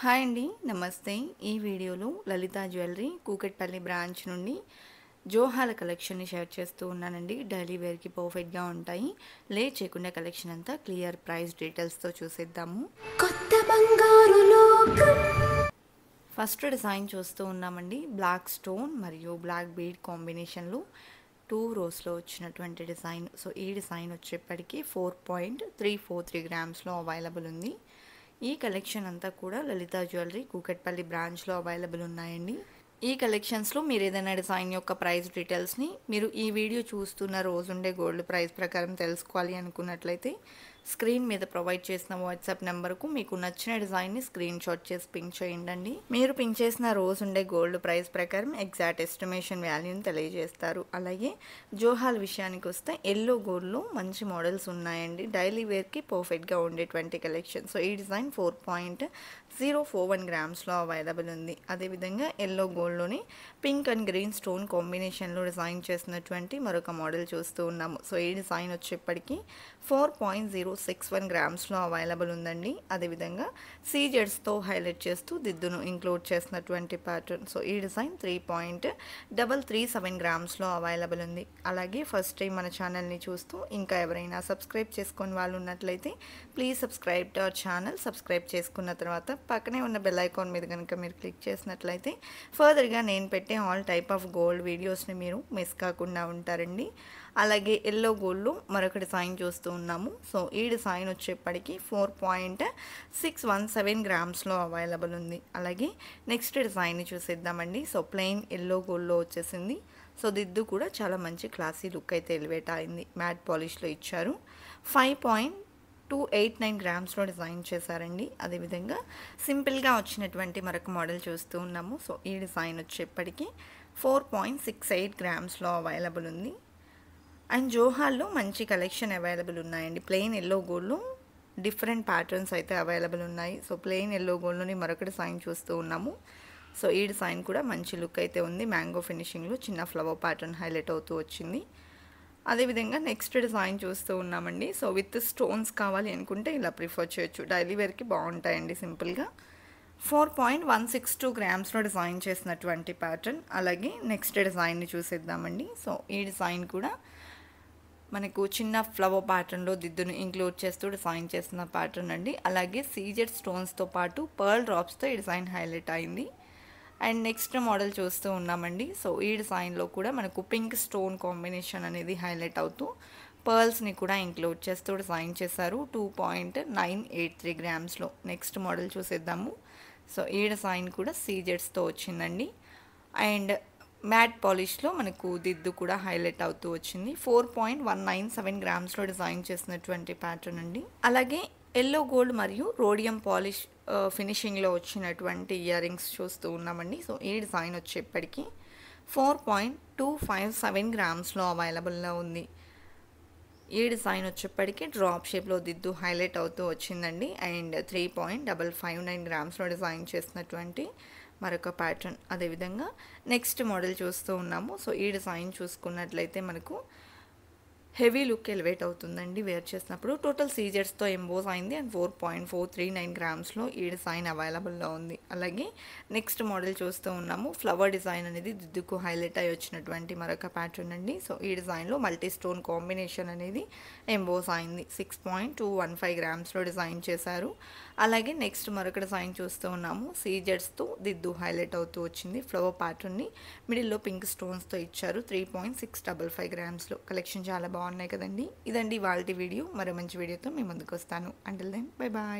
Hi అండి, నమస్తే. ఈ వీడియోలో లలిత జ్యువెలరీ కూకట్పల్లి బ్రాంచ్ నుండి జోహాల కలెక్షన్ని షేర్ చేస్తూ ఉన్నానండి. డైలీ వేర్కి పర్ఫెక్ట్గా ఉంటాయి. లేట్ చేయకుండా కలెక్షన్ అంతా క్లియర్ ప్రైస్ డీటెయిల్స్తో చూసేద్దాము. కొత్త బంగారు లోకం. ఫస్ట్ డిజైన్ చూస్తూ ఉన్నామండి. బ్లాక్ స్టోన్ మరియు బ్లాక్ బీడ్ కాంబినేషన్లో 2 రోస్లో వచ్చినటువంటి డిజైన్. సో ఈ డిజైన్ వచ్చేప్పటికి 4.343 గ్రామ్స్లో అవైలబుల్ ఉంది. ఈ కలెక్షన్ అంతా కూడా లలిత జ్యువెలరీ కూకట్పల్లి బ్రాంచ్లో అవైలబుల్ ఉన్నాయండి. ఈ కలెక్షన్స్లో మీరు ఏదైనా డిజైన్ యొక్క ప్రైస్ డీటెయిల్స్ని మీరు ఈ వీడియో చూస్తున్న రోజుండే గోల్డ్ ప్రైస్ ప్రకారం తెలుసుకోవాలి అనుకున్నట్లయితే స్క్రీన్ మీద ప్రొవైడ్ చేసిన వాట్సాప్ నెంబర్కు మీకు నచ్చిన డిజైన్ని స్క్రీన్ షాట్ చేసి పింక్ చేయండి. మీరు పింక్ చేసిన రోజుండే గోల్డ్ ప్రైస్ ప్రకారం ఎగ్జాక్ట్ ఎస్టిమేషన్ వాల్యూని తెలియజేస్తారు. అలాగే జోహాల్ విషయానికి వస్తే ఎల్లో గోల్డ్లో మంచి మోడల్స్ ఉన్నాయండి. డైలీ వేర్కి పర్ఫెక్ట్గా ఉండేటువంటి కలెక్షన్. సో ఈ డిజైన్ 4.041 గ్రామ్స్లో అవైలబుల్ ఉంది. అదేవిధంగా ఎల్లో గోల్డ్లోని పింక్ అండ్ గ్రీన్ స్టోన్ కాంబినేషన్లో డిజైన్ చేసినటువంటి మరొక మోడల్ చూస్తూ ఉన్నాము. సో ఈ డిజైన్ వచ్చేప్పటికి 4.061 గ్రామ్స్లో అవైలబుల్ ఉందండి. అదేవిధంగా సీజెడ్స్తో హైలైట్ చేస్తూ దిద్దును ఇంక్లూడ్ చేసినటువంటి ప్యాటర్న్. సో ఈ డిజైన్ 3.337 గ్రామ్స్లో అవైలబుల్ ఉంది. అలాగే ఫస్ట్ టైం మన ఛానల్ని చూస్తూ ఇంకా ఎవరైనా సబ్స్క్రైబ్ చేసుకుని వాళ్ళు ఉన్నట్లయితే please subscribe to our channel. Subscribe చేసుకున్న తర్వాత పక్కనే ఉన్న బెల్ ఐకాన్ మీద కనుక మీరు క్లిక్ చేసినట్లయితే ఫర్దర్గా నేను పెట్టే ఆల్ టైప్ ఆఫ్ గోల్డ్ వీడియోస్ని మీరు మిస్ కాకుండా ఉంటారండి. అలాగే ఎల్లో గోల్డ్లో మరొక డిజైన్ చూస్తూ ఉన్నాము. సో ఈ డిజైన్ వచ్చేప్పటికి 4.617 గ్రామ్స్లో అవైలబుల్ ఉంది. అలాగే నెక్స్ట్ డిజైన్ని చూసేద్దామండి. సో ప్లెయిన్ ఎల్లో గోల్డ్లో వచ్చేసింది. సో దిద్దు కూడా చాలా మంచి క్లాసీ లుక్ అయితే ఎలివేట్ అయింది. మ్యాట్ పాలిష్లో ఇచ్చారు. 5.289 గ్రామ్స్లో డిజైన్ చేశారండి. అదేవిధంగా సింపుల్గా వచ్చినటువంటి మరొక మోడల్ చూస్తూ ఉన్నాము. సో ఈ డిజైన్ వచ్చేప్పటికి 4.68 గ్రామ్స్లో అవైలబుల్ ఉంది. అండ్ జోహాల్లో మంచి కలెక్షన్ అవైలబుల్ ఉన్నాయండి. ప్లెయిన్ ఎల్లో గోల్డ్లో డిఫరెంట్ ప్యాటర్న్స్ అయితే అవైలబుల్ ఉన్నాయి. సో ప్లెయిన్ ఎల్లో గోల్డ్లోని మరొక డిజైన్ చూస్తూ ఉన్నాము. సో ఈ డిజైన్ కూడా మంచి లుక్ అయితే ఉంది. మ్యాంగో ఫినిషింగ్లో చిన్న ఫ్లవర్ ప్యాటర్న్ హైలైట్ అవుతూ వచ్చింది. అదేవిధంగా నెక్స్ట్ డిజైన్ చూస్తూ ఉన్నామండి. సో విత్ స్టోన్స్ కావాలి అనుకుంటే ఇలా ప్రిఫర్ చేయొచ్చు. డైలీ వేర్కి బాగుంటాయండి సింపుల్గా. 4.162 గ్రామ్స్లో డిజైన్ చేసినటువంటి ప్యాటర్న్. అలాగే నెక్స్ట్ డిజైన్ని చూసేద్దామండి. సో ఈ డిజైన్ కూడా మనకు చిన్న ఫ్లవర్ ప్యాటర్న్లో దిద్దును ఇంక్లూడ్ చేస్తూ డిజైన్ చేసిన ప్యాటర్న్ అండి. అలాగే సీజెడ్ స్టోన్స్తో పాటు పర్ల్ డ్రాప్స్తో ఈ డిజైన్ హైలైట్ అయింది. అండ్ నెక్స్ట్ మోడల్ చూస్తూ ఉన్నామండి. సో ఈ డిజైన్లో కూడా మనకు పింక్ స్టోన్ కాంబినేషన్ అనేది హైలైట్ అవుతూ పర్ల్స్ని కూడా ఇంక్లూడ్ చేస్తూ డిజైన్ చేశారు. 2.983 గ్రామ్స్లో. నెక్స్ట్ మోడల్ చూసేద్దాము. సో ఈ డిజైన్ కూడా సీజెడ్స్తో వచ్చిందండి. అండ్ మ్యాట్ పాలిష్లో మనకు దిద్దు కూడా హైలైట్ అవుతూ వచ్చింది. 4.197 గ్రామ్స్లో డిజైన్ చేసినటువంటి ప్యాటర్న్ అండి. అలాగే ఎల్లో గోల్డ్ మరియు రోడియం పాలిష్ ఫినిషింగ్లో వచ్చినటువంటి ఇయర్ రింగ్స్ చూస్తూ ఉన్నామండి. సో ఈ డిజైన్ వచ్చేప్పటికి 4.257 గ్రామ్స్లో అవైలబుల్లో ఉంది. ఈ డిజైన్ వచ్చేప్పటికి డ్రాప్ షేప్లో దిద్దు హైలైట్ అవుతూ వచ్చిందండి. అండ్ 3.559 గ్రామ్స్లో డిజైన్ చేసినటువంటి మరొక ప్యాటర్న్. అదేవిధంగా నెక్స్ట్ మోడల్ చూస్తూ ఉన్నాము. సో ఈ డిజైన్ చూసుకున్నట్లయితే మనకు హెవీ లుక్ ఎలివేట్ అవుతుందండి వేర్ చేసినప్పుడు. టోటల్ సీజెడ్స్తో ఎంబోస్ అయింది. అండ్ 4.439 గ్రామ్స్లో ఈ డిజైన్ అవైలబుల్లో ఉంది. అలాగే నెక్స్ట్ మోడల్ చూస్తూ ఉన్నాము. ఫ్లవర్ డిజైన్ అనేది దిద్దుకు హైలైట్ అయ్యి వచ్చినటువంటి మరొక ప్యాటర్న్ అండి. సో ఈ డిజైన్లో మల్టీ స్టోన్ కాంబినేషన్ అనేది ఎంబోస్ అయింది. 6.215 గ్రామ్స్లో డిజైన్ చేశారు. అలాగే నెక్స్ట్ మరొక డిజైన్ చూస్తూ ఉన్నాము. సీజెడ్స్తో దిద్దు హైలైట్ అవుతూ వచ్చింది. ఫ్లవర్ ప్యాటర్న్ని మిడిల్లో పింక్ స్టోన్స్తో ఇచ్చారు. 3.655 గ్రామ్స్లో. కలెక్షన్ చాలా బాగున్నాయి కదండి. ఇదండి ఇవాల్టి వీడియో. మరో మంచి వీడియోతో మీ ముందుకు వస్తాను. Until then bye bye.